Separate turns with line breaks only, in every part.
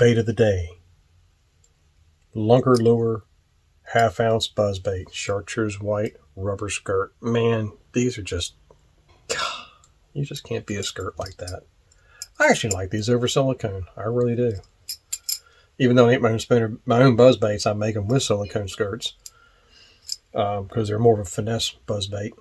bait of the day. Lunker lure, half-ounce buzzbait, chartreuse white, rubber skirt. Man, these are just... God, you just can't beat a skirt like that. I actually like these over silicone. I really do. Even though I ain't my own buzzbaits, I make them with silicone skirts. Because they're more of a finesse buzzbait.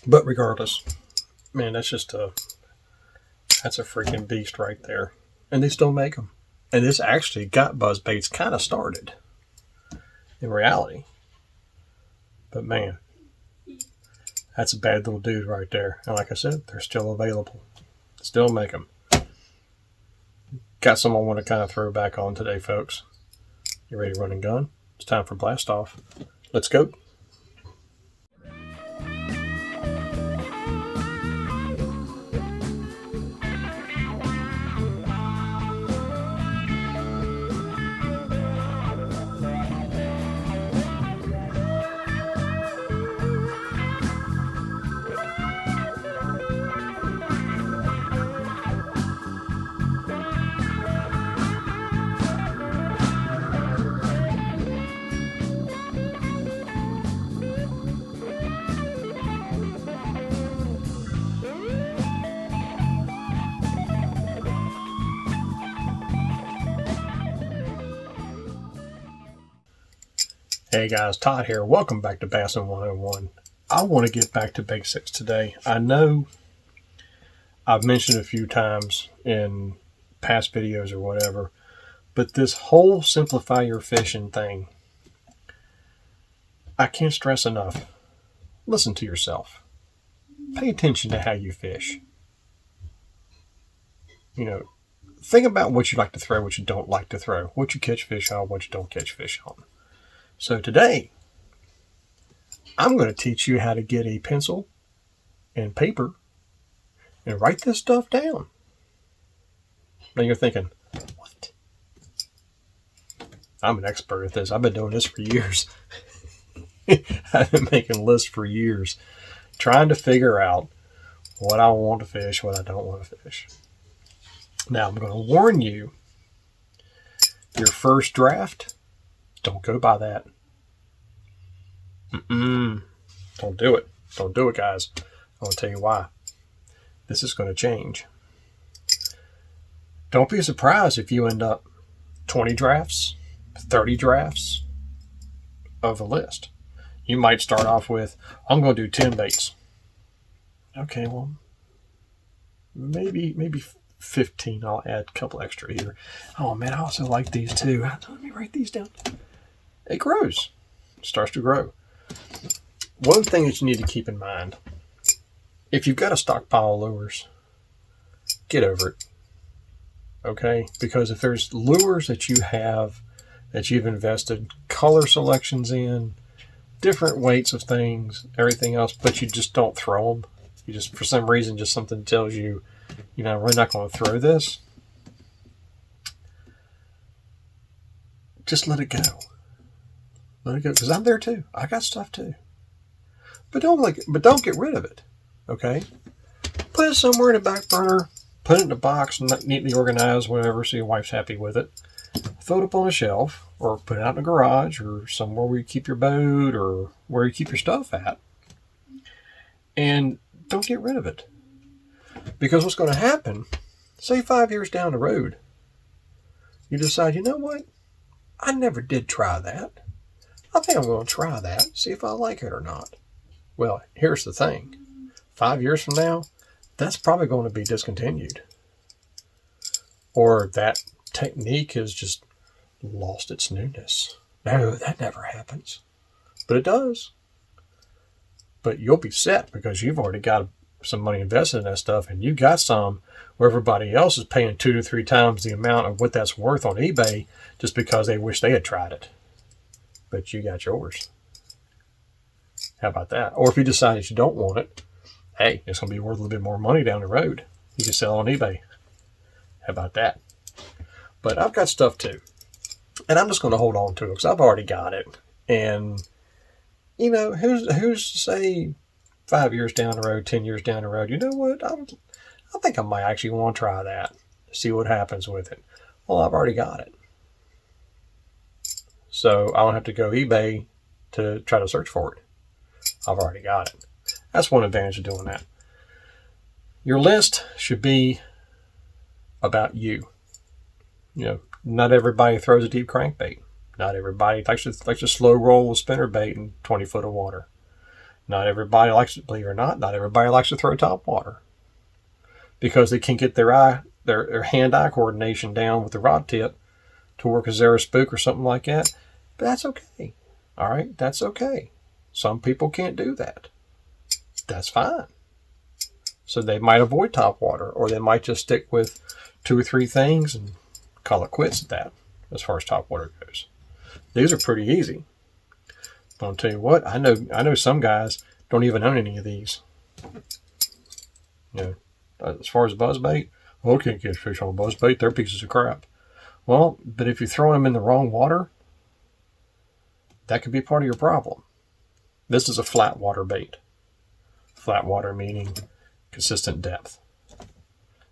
But regardless, man, that's a freaking beast right there. And they still make them. And this actually got buzzbaits kind of started in reality. But man, that's a bad little dude right there. And like I said, they're still available. Still make them. Got some I want to kind of throw back on today, folks. You ready to run and gun? It's time for blast off. Let's go. Hey guys, Todd here. Welcome back to Bassin 101. I want to get back to basics today. I know I've mentioned a few times in past videos or whatever, but this whole simplify your fishing thing, I can't stress enough. Listen to yourself. Pay attention to how you fish. Think about what you like to throw, what you don't like to throw, what you catch fish on, what you don't catch fish on. So today, I'm going to teach you how to get a pencil and paper and write this stuff down. Now you're thinking, what? I'm an expert at this. I've been doing this for years. I've been making lists for years, trying to figure out what I want to fish, what I don't want to fish. Now I'm going to warn you, your first draft, don't go by that. Don't do it. Don't do it, guys. I want to tell you why. This is going to change. Don't be surprised if you end up 20 drafts, 30 drafts of a list. You might start off with, I'm going to do 10 baits. Okay, well, maybe 15. I'll add a couple extra here. Oh man, I also like these too. Let me write these down. It grows. It starts to grow. One thing that you need to keep in mind, if you've got a stockpile of lures, get over it. Okay? Because if there's lures that you have, that you've invested color selections in, different weights of things, everything else, but you just don't throw them. You just, for some reason, just something tells you, we're not going to throw this. Just let it go. Let it go, because I'm there too. I got stuff too. But don't get rid of it. Okay? Put it somewhere in the back burner. Put it in a box, neatly organized, whatever, so your wife's happy with it. Throw it up on a shelf, or put it out in the garage, or somewhere where you keep your boat, or where you keep your stuff at. And don't get rid of it. Because what's going to happen, say 5 years down the road, you decide, you know what? I never did try that. I think I'm going to try that, see if I like it or not. Well, here's the thing. 5 years from now, that's probably going to be discontinued. Or that technique has just lost its newness. No, that never happens. But it does. But you'll be set because you've already got some money invested in that stuff, and you got some where everybody else is paying 2 to 3 times the amount of what that's worth on eBay just because they wish they had tried it. But you got yours. How about that? Or if you decide that you don't want it, hey, it's going to be worth a little bit more money down the road. You can sell on eBay. How about that? But I've got stuff too. And I'm just going to hold on to it because I've already got it. And, who's to say 5 years down the road, 10 years down the road, you know what? I think I might actually want to try that. See what happens with it. Well, I've already got it. So I don't have to go eBay to try to search for it. I've already got it. That's one advantage of doing that. Your list should be about you. You know, not everybody throws a deep crankbait. Not everybody likes to slow roll a spinnerbait in 20 foot of water. Not everybody likes to, believe it or not everybody likes to throw top water because they can't get their hand-eye coordination down with the rod tip to work a Zara spook or something like that. But that's okay. All right, that's okay. Some people can't do that. That's fine. So they might avoid top water, or they might just stick with 2 or 3 things and call it quits at that as far as top water goes. These are pretty easy. But I'll tell you what, I know some guys don't even own any of these. You know, as far as buzzbait, I can't catch fish on buzzbait. They're pieces of crap. Well, but if you're throwing them in the wrong water, that could be part of your problem. This is a flat water bait. Flat water meaning consistent depth.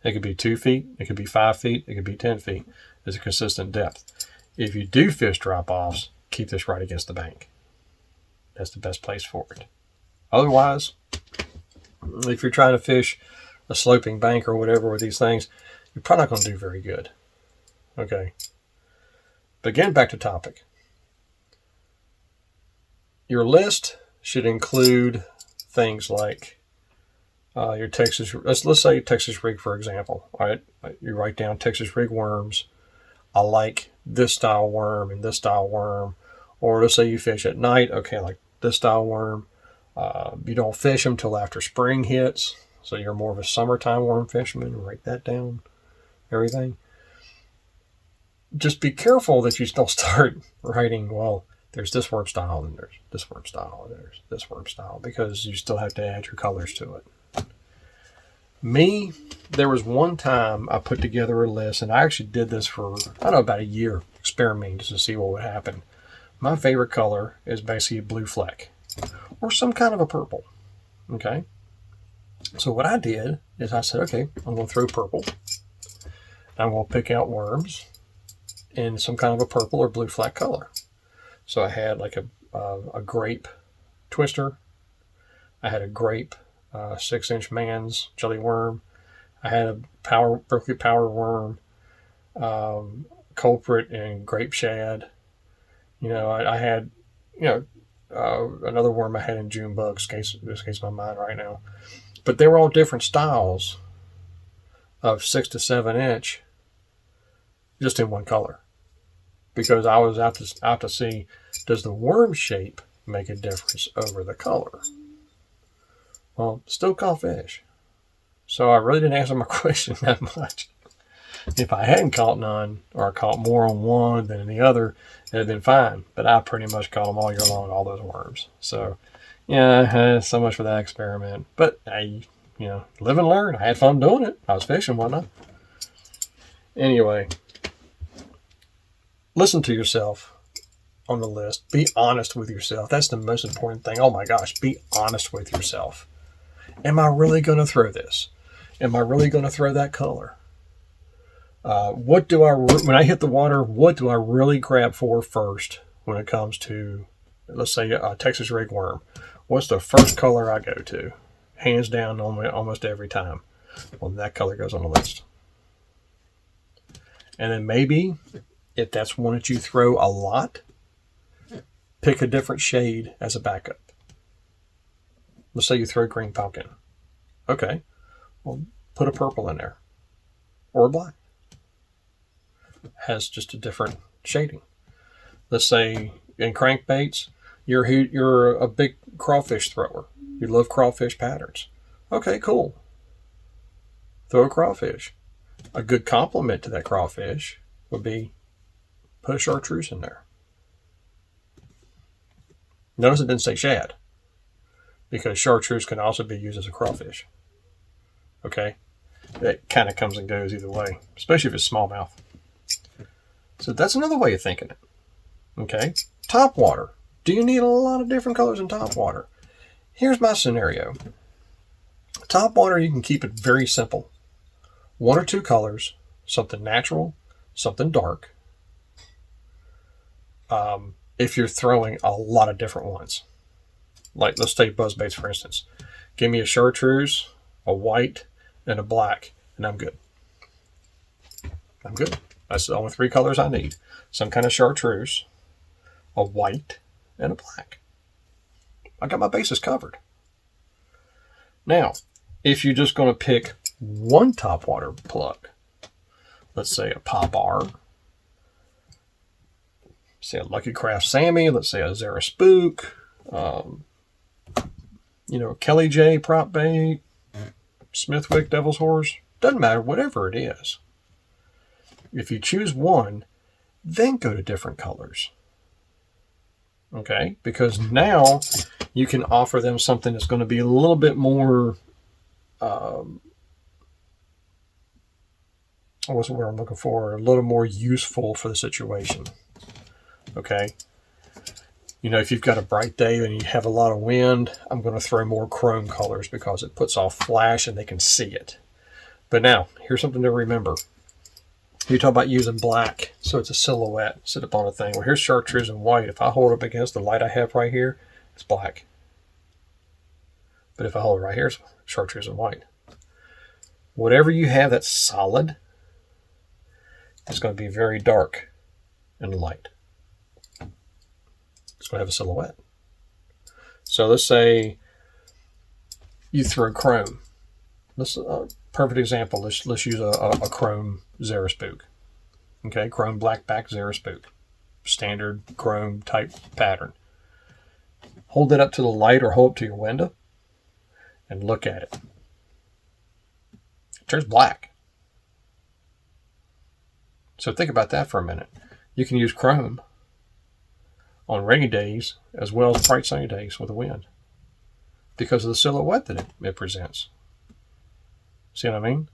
It could be 2 feet, it could be 5 feet, it could be 10 feet. It's a consistent depth. If you do fish drop-offs, keep this right against the bank. That's the best place for it. Otherwise, if you're trying to fish a sloping bank or whatever with these things, you're probably not going to do very good. Okay. But getting back to topic. Your list should include things like your Texas, let's say Texas rig, for example. All right, you write down Texas rig worms. I like this style worm and this style worm. Or let's say you fish at night. Okay, like this style worm. You don't fish them till after spring hits. So you're more of a summertime worm fisherman. Write that down. Everything. Just be careful that you don't start writing, well, there's this worm style and there's this worm style and there's this worm style, because you still have to add your colors to it. Me, there was one time I put together a list, and I actually did this for, I don't know, about a year, experimenting just to see what would happen. My favorite color is basically a blue fleck or some kind of a purple. Okay. So what I did is I said, okay, I'm going to throw purple. I'm going to pick out worms in some kind of a purple or blue fleck color. So I had like a grape twister. I had a grape 6-inch man's jelly worm. I had a Berkeley power worm, culprit, and grape shad. You know, I had, another worm I had in June bugs. Escapes my mind right now. But they were all different styles of 6 to 7 inch, just in one color. Because I was out to see, does the worm shape make a difference over the color? Well, still caught fish. So I really didn't answer my question that much. If I hadn't caught none, or I caught more on one than the other, it'd have been fine. But I pretty much caught them all year long, all those worms. So, yeah, so much for that experiment. But I, live and learn. I had fun doing it. I was fishing, wasn't I? Anyway, listen to yourself on the list. Be honest with yourself. That's the most important thing. Oh my gosh, be honest with yourself. Am I really going to throw this? Am I really going to throw that color? When I hit the water, what do I really grab for first when it comes to, let's say, a Texas rig worm? What's the first color I go to? Hands down, almost every time. Well, that color goes on the list. And then maybe, if that's one that you throw a lot, pick a different shade as a backup. Let's say you throw green pumpkin. Okay, well, put a purple in there. Or a black. Has just a different shading. Let's say in crankbaits, you're a big crawfish thrower. You love crawfish patterns. Okay, cool. Throw a crawfish. A good complement to that crawfish would be put a chartreuse in there. Notice it didn't say shad, because chartreuse can also be used as a crawfish. Okay? That kind of comes and goes either way, especially if it's smallmouth. So that's another way of thinking it. Okay? Top water. Do you need a lot of different colors in top water? Here's my scenario. Top water, you can keep it very simple. 1 or 2 colors, something natural, something dark. If you're throwing a lot of different ones, like let's take buzzbaits for instance. Give me a chartreuse, a white, and a black, and I'm good. I'm good. That's the only 3 colors I need. Some kind of chartreuse, a white, and a black. I got my bases covered. Now, if you're just going to pick one topwater plug, let's say a Pop R, say a Lucky Craft Sammy, let's say a Zara Spook, Kelly J prop bait, Smithwick Devil's Horse, doesn't matter, whatever it is. If you choose one, then go to different colors. Okay? Because now you can offer them something that's going to be a little bit more, what's the word I'm looking for? A little more useful for the situation. Okay? If you've got a bright day and you have a lot of wind, I'm going to throw more chrome colors because it puts off flash and they can see it. But now, here's something to remember. You talk about using black, so it's a silhouette, sit up on a thing. Well, here's chartreuse and white. If I hold it up against the light I have right here, it's black. But if I hold it right here, it's chartreuse and white. Whatever you have that's solid is going to be very dark and light. It's going to have a silhouette. So let's say you throw chrome. Perfect example. Let's use a chrome Zara Spook. Okay, chrome black back Zara Spook. Standard chrome type pattern. Hold it up to the light or hold it to your window and look at it. It turns black. So think about that for a minute. You can use chrome on rainy days as well as bright sunny days with the wind because of the silhouette that it presents. See what I mean?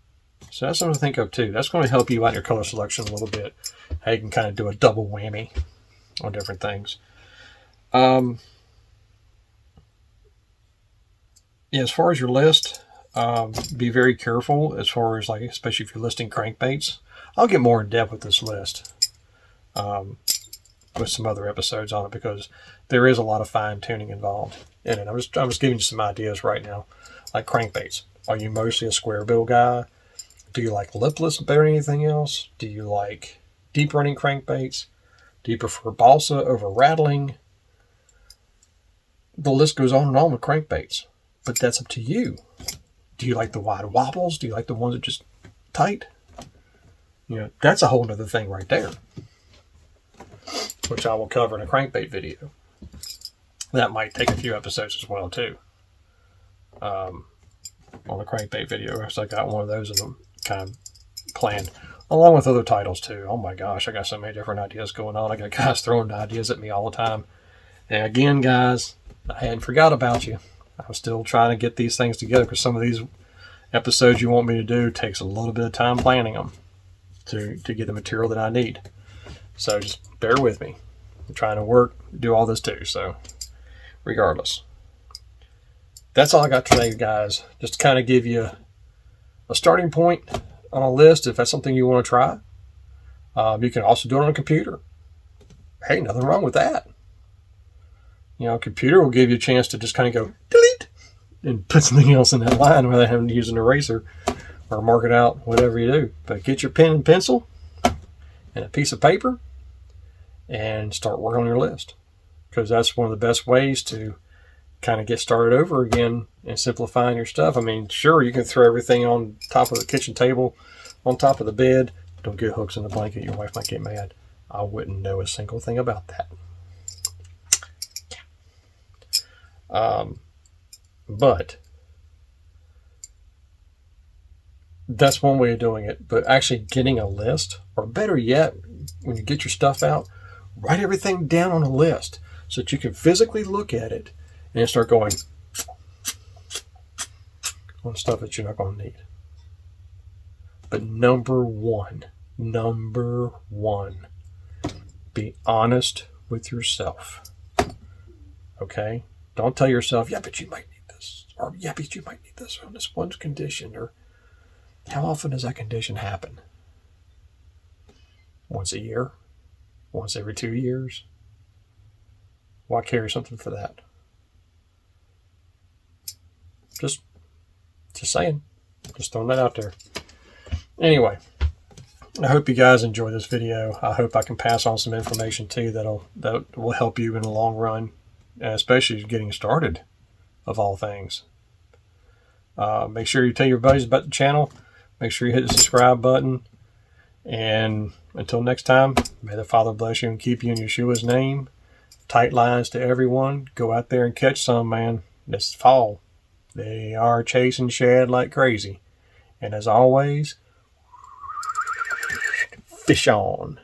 So that's something to think of too. That's going to help you out in your color selection a little bit. How you can kind of do a double whammy on different things. As far as your list, be very careful as far as especially if you're listing crankbaits. I'll get more in depth with this list with some other episodes on it because there is a lot of fine tuning involved in it. I'm just giving you some ideas right now, like crankbaits. Are you mostly a square bill guy? Do you like lipless better than anything else? Do you like deep running crankbaits? Do you prefer balsa over rattling? The list goes on and on with crankbaits, but that's up to you. Do you like the wide wobbles? Do you like the ones that just tight? That's a whole other thing right there, which I will cover in a crankbait video. That might take a few episodes as well too. On the crankbait video, so I got one of those of them kind of planned, along with other titles too. Oh my gosh, I got so many different ideas going on. I got guys throwing ideas at me all the time. And again, guys, I hadn't forgot about you. I was still trying to get these things together because some of these episodes you want me to do takes a little bit of time planning them to get the material that I need. So just bear with me. I'm trying to do all this too. So regardless. That's all I got today, guys. Just to kind of give you a starting point on a list if that's something you want to try. You can also do it on a computer. Hey, nothing wrong with that. A computer will give you a chance to just kind of go delete and put something else in that line without having to use an eraser or mark it out, whatever you do. But get your pen and pencil and a piece of paper and start working on your list, because that's one of the best ways to kind of get started over again and simplifying your stuff. I mean, sure, you can throw everything on top of the kitchen table, on top of the bed. Don't get hooks in the blanket. Your wife might get mad. I wouldn't know a single thing about that. But that's one way of doing it. But actually getting a list, or better yet, when you get your stuff out, write everything down on a list so that you can physically look at it and start going on stuff that you're not going to need. But number one, be honest with yourself. Okay? Don't tell yourself, yeah, but you might need this. Or, yeah, but you might need this on this one's condition. Or, how often does that condition happen? once a year, once every 2 years. Why carry something for that? Just saying. Just throwing that out there. Anyway, I hope you guys enjoy this video. I hope I can pass on some information too that will help you in the long run, and especially getting started, of all things. Make sure you tell your buddies about the channel. Make sure you hit the subscribe button. And until next time, may the Father bless you and keep you in Yeshua's name. Tight lines to everyone. Go out there and catch some, man. This fall. They are chasing shad like crazy. And as always, fish on.